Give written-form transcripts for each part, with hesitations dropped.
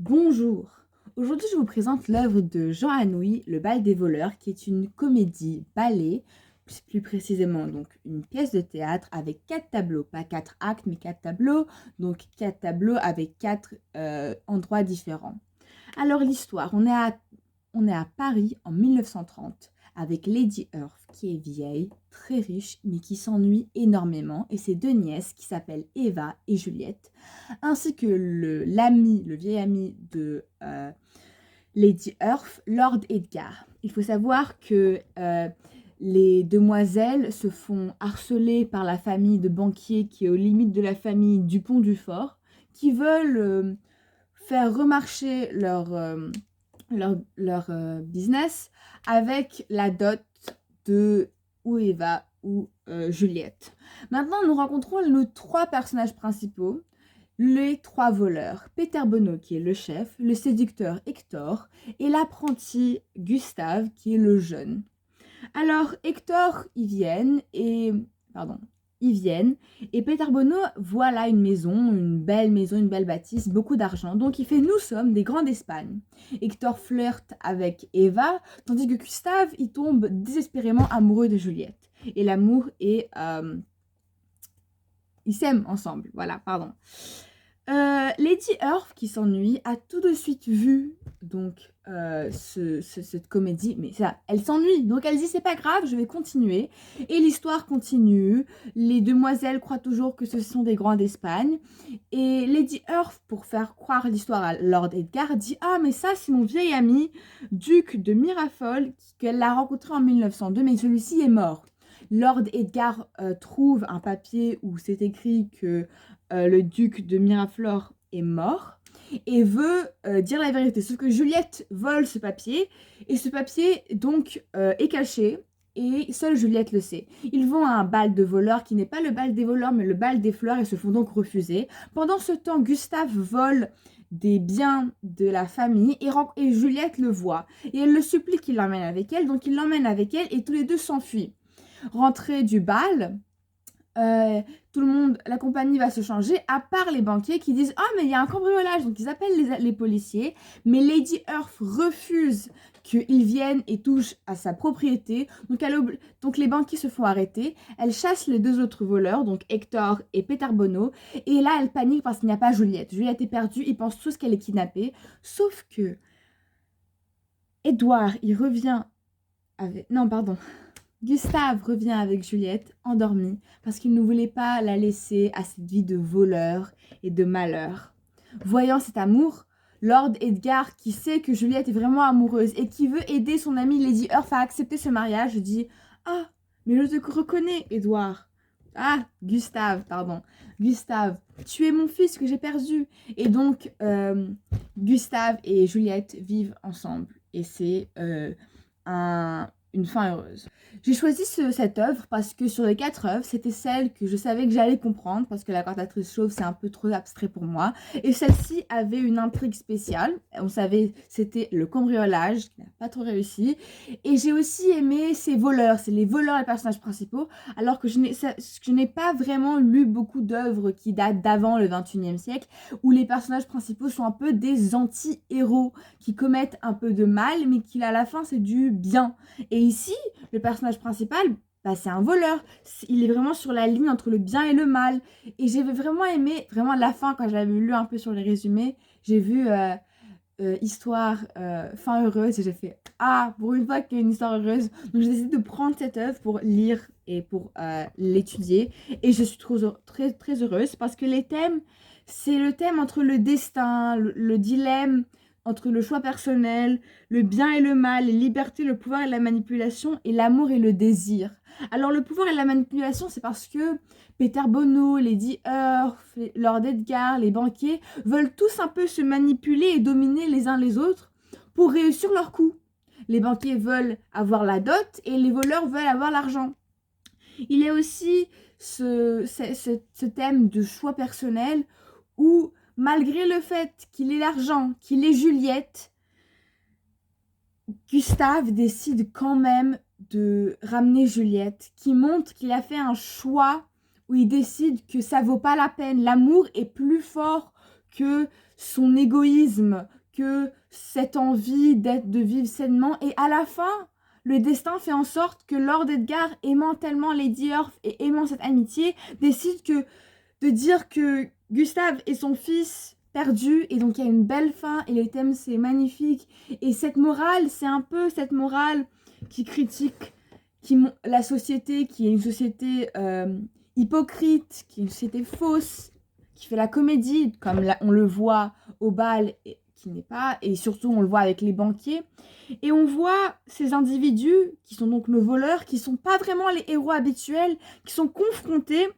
Bonjour. Aujourd'hui, je vous présente l'œuvre de Jean Anouilh, Le bal des voleurs, qui est une comédie ballet, plus précisément donc une pièce de théâtre avec 4 tableaux, pas 4 actes, mais 4 tableaux, donc 4 tableaux avec 4 endroits différents. Alors l'histoire, on est à Paris en 1930 avec Lady Earth qui est vieille, très riche, mais qui s'ennuie énormément, et ses deux nièces qui s'appellent Eva et Juliette, ainsi que le vieil ami de Lady Earth, Lord Edgar. Il faut savoir que les demoiselles se font harceler par la famille de banquiers qui est aux limites de la famille Dupont-du-Fort, qui veulent faire remarcher leur business avec la dot de ou Eva ou Juliette. Maintenant, nous rencontrons nos 3 personnages principaux, les 3 voleurs. Peter Bonneau, qui est le chef, le séducteur Hector, et l'apprenti Gustave, qui est le jeune. Alors, Hector, ils viennent, et Peter Bonneau voit là une belle bâtisse, beaucoup d'argent. Donc il fait « Nous sommes des grands d'Espagne ». Hector flirte avec Eva, tandis que Gustave, il tombe désespérément amoureux de Juliette. Et l'amour est... ils s'aiment ensemble, voilà, pardon. Lady Earth, qui s'ennuie, a tout de suite vu donc cette comédie, mais ça, elle s'ennuie, donc elle dit c'est pas grave, je vais continuer. Et l'histoire continue. Les demoiselles croient toujours que ce sont des grands d'Espagne. Et Lady Earth, pour faire croire l'histoire à Lord Edgar, dit ah mais ça c'est mon vieil ami, duc de Miraflores, qu'elle a rencontré en 1902, mais celui-ci est mort. Lord Edgar trouve un papier où c'est écrit que le duc de Miraflores est mort et veut dire la vérité. Sauf que Juliette vole ce papier et ce papier donc est caché et seule Juliette le sait. Ils vont à un bal de voleurs qui n'est pas le bal des voleurs mais le bal des fleurs et se font donc refuser. Pendant ce temps, Gustave vole des biens de la famille et Juliette le voit. Et elle le supplie qu'il l'emmène avec elle, donc il l'emmène avec elle et tous les deux s'enfuient. Rentrée du bal, tout le monde, la compagnie va se changer, à part les banquiers qui disent « Ah, mais il y a un cambriolage !» Donc ils appellent les policiers, mais Lady Earth refuse qu'ils viennent et touchent à sa propriété. Donc les banquiers se font arrêter, elle chasse les 2 autres voleurs, donc Hector et Peter Bonneau, et là elle panique parce qu'il n'y a pas Juliette. Juliette est perdue, ils pensent tous qu'elle est kidnappée, sauf que Edouard, il revient avec... Non, pardon. Gustave revient avec Juliette, endormie, parce qu'il ne voulait pas la laisser à cette vie de voleur et de malheur. Voyant cet amour, Lord Edgar, qui sait que Juliette est vraiment amoureuse et qui veut aider son amie Lady Earth à accepter ce mariage, dit « Ah, mais je te reconnais, Edouard. Ah, Gustave, pardon. Gustave, tu es mon fils que j'ai perdu. » Et donc, Gustave et Juliette vivent ensemble. Et c'est une fin heureuse. J'ai choisi cette œuvre parce que sur les 4 œuvres, c'était celle que je savais que j'allais comprendre parce que La cantatrice chauve, c'est un peu trop abstrait pour moi. Et celle-ci avait une intrigue spéciale. On savait c'était le cambriolage, qui n'a pas trop réussi. Et j'ai aussi aimé ces voleurs. C'est les voleurs les personnages principaux, alors que je n'ai pas vraiment lu beaucoup d'œuvres qui datent d'avant le 21e siècle, où les personnages principaux sont un peu des anti-héros, qui commettent un peu de mal, mais qui à la fin c'est du bien. Et ici, le personnage principal, bah, c'est un voleur. Il est vraiment sur la ligne entre le bien et le mal. Et j'avais vraiment aimé, vraiment à la fin, quand j'avais lu un peu sur les résumés, j'ai vu histoire, fin heureuse, et j'ai fait « Ah, pour une fois qu'il y a une histoire heureuse !» Donc j'ai décidé de prendre cette œuvre pour lire et pour l'étudier. Et je suis très, très heureuse parce que les thèmes, c'est le thème entre le destin, le dilemme, entre le choix personnel, le bien et le mal, les libertés, le pouvoir et la manipulation, et l'amour et le désir. Alors le pouvoir et la manipulation, c'est parce que Peter Bonneau, Lady Earth, Lord Edgar, les banquiers veulent tous un peu se manipuler et dominer les uns les autres pour réussir leur coup. Les banquiers veulent avoir la dot et les voleurs veulent avoir l'argent. Il y a aussi ce thème de choix personnel où, malgré le fait qu'il ait l'argent, qu'il ait Juliette, Gustave décide quand même de ramener Juliette, qui montre qu'il a fait un choix où il décide que ça vaut pas la peine. L'amour est plus fort que son égoïsme, que cette envie de vivre sainement. Et à la fin, le destin fait en sorte que Lord Edgar, aimant tellement Lady Earth et aimant cette amitié, décide de dire que Gustave est son fils perdu, et donc il y a une belle fin, et le thème c'est magnifique. Et cette morale, c'est un peu cette morale qui critique la société, qui est une société hypocrite, qui est une société fausse, qui fait la comédie, comme on le voit au bal, qui n'est pas, et surtout on le voit avec les banquiers. Et on voit ces individus, qui sont donc nos voleurs, qui sont pas vraiment les héros habituels, qui sont confrontés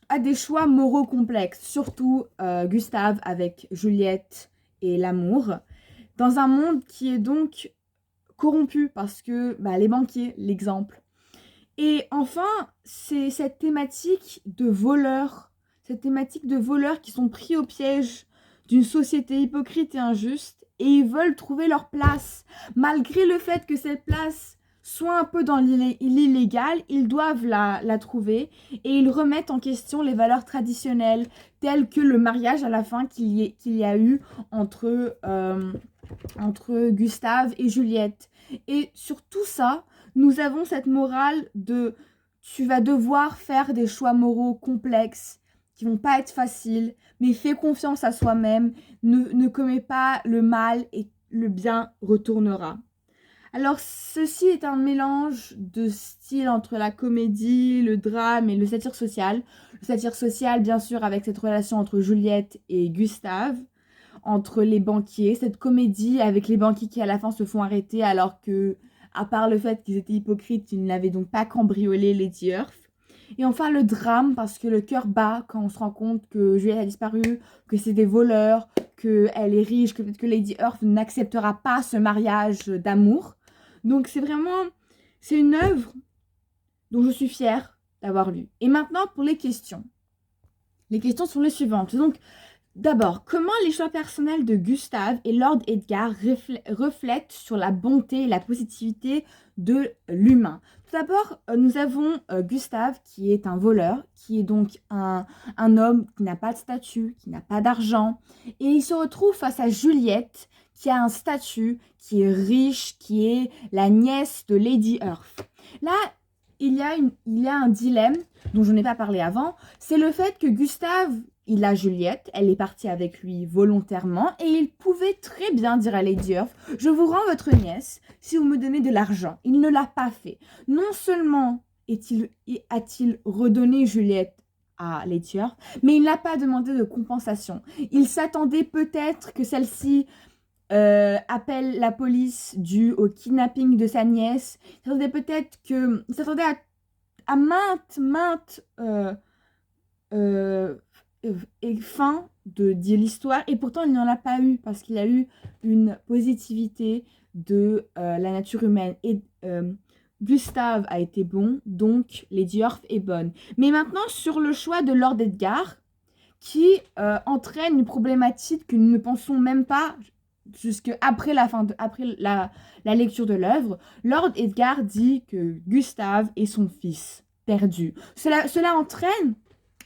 à des choix moraux complexes, surtout Gustave avec Juliette et l'amour, dans un monde qui est donc corrompu parce que les banquiers, l'exemple. Et enfin, c'est cette thématique de voleurs qui sont pris au piège d'une société hypocrite et injuste, et ils veulent trouver leur place. Malgré le fait que cette place soit un peu dans l'illégal, ils doivent la trouver, et ils remettent en question les valeurs traditionnelles, telles que le mariage à la fin qu'il y a eu entre Gustave et Juliette. Et sur tout ça, nous avons cette morale de tu vas devoir faire des choix moraux complexes qui vont pas être faciles, mais fais confiance à soi-même, ne commets pas le mal et le bien retournera. Alors ceci est un mélange de styles entre la comédie, le drame et le satire social. Le satire social, bien sûr, avec cette relation entre Juliette et Gustave, entre les banquiers, cette comédie avec les banquiers qui à la fin se font arrêter alors que, à part le fait qu'ils étaient hypocrites, ils n'avaient donc pas cambriolé Lady Earth. Et enfin le drame, parce que le cœur bat quand on se rend compte que Juliette a disparu, que c'est des voleurs, qu'elle est riche, que peut-être que Lady Earth n'acceptera pas ce mariage d'amour. Donc c'est une œuvre dont je suis fière d'avoir lu. Et maintenant pour les questions. Les questions sont les suivantes. Donc d'abord, comment les choix personnels de Gustave et Lord Edgar reflètent sur la bonté et la positivité de l'humain? Tout d'abord, nous avons Gustave qui est un voleur, qui est donc un homme qui n'a pas de statut, qui n'a pas d'argent, et il se retrouve face à Juliette qui a un statut, qui est riche, qui est la nièce de Lady Earth. Là, il y a un dilemme dont je n'ai pas parlé avant, c'est le fait que Gustave, il a Juliette, elle est partie avec lui volontairement, et il pouvait très bien dire à Lady Earth « Je vous rends votre nièce si vous me donnez de l'argent ». Il ne l'a pas fait. Non seulement a-t-il redonné Juliette à Lady Earth, mais il n'a pas demandé de compensation. Il s'attendait peut-être que celle-ci appelle la police due au kidnapping de sa nièce. Il s'attendait à maintes fin de dire l'histoire, et pourtant il n'en a pas eu, parce qu'il a eu une positivité de la nature humaine, et Gustave a été bon, donc Lady Earth est bonne. Mais maintenant sur le choix de Lord Edgar, qui entraîne une problématique que nous ne pensons même pas jusque après la lecture de l'œuvre. Lord Edgar dit que Gustave est son fils perdu. Cela entraîne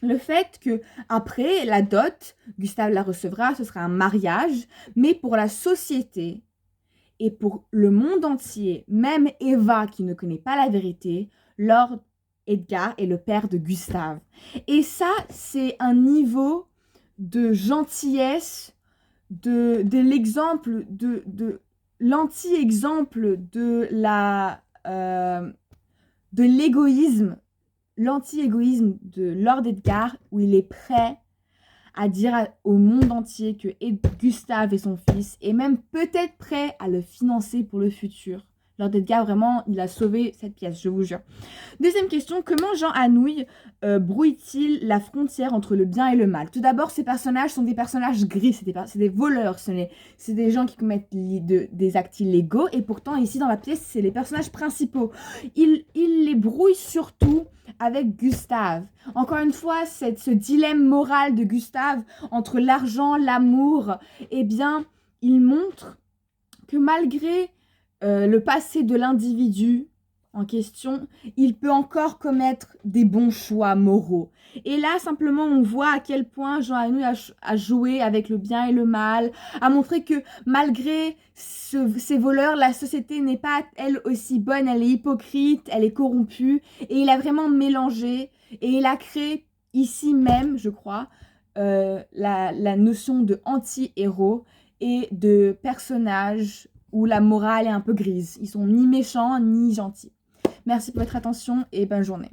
le fait que après la dot, Gustave la recevra, ce sera un mariage, mais pour la société et pour le monde entier, même Eva qui ne connaît pas la vérité, Lord Edgar est le père de Gustave. Et ça, c'est un niveau de gentillesse, de l'exemple, de l'anti-exemple de l'égoïsme, l'anti-égoïsme de Lord Edgar, où il est prêt à dire au monde entier que Gustave est son fils, et même peut-être prêt à le financer pour le futur. Lord Edgar, vraiment, il a sauvé cette pièce, je vous jure. Deuxième question, comment Jean Anouilh brouille-t-il la frontière entre le bien et le mal? Tout d'abord, ces personnages sont des personnages gris, c'est des voleurs, c'est des gens qui commettent des actes illégaux, et pourtant, ici, dans la pièce, c'est les personnages principaux. Il les brouille surtout avec Gustave. Encore une fois, ce dilemme moral de Gustave entre l'argent, l'amour, eh bien, il montre que malgré le passé de l'individu, en question, il peut encore commettre des bons choix moraux. Et là, simplement, on voit à quel point Jean Anouilh a joué avec le bien et le mal, a montré que malgré ces voleurs, la société n'est pas, elle, aussi bonne, elle est hypocrite, elle est corrompue, et il a vraiment mélangé, et il a créé ici même, je crois, la notion de anti-héros et de personnages où la morale est un peu grise. Ils sont ni méchants ni gentils. Merci pour votre attention et bonne journée.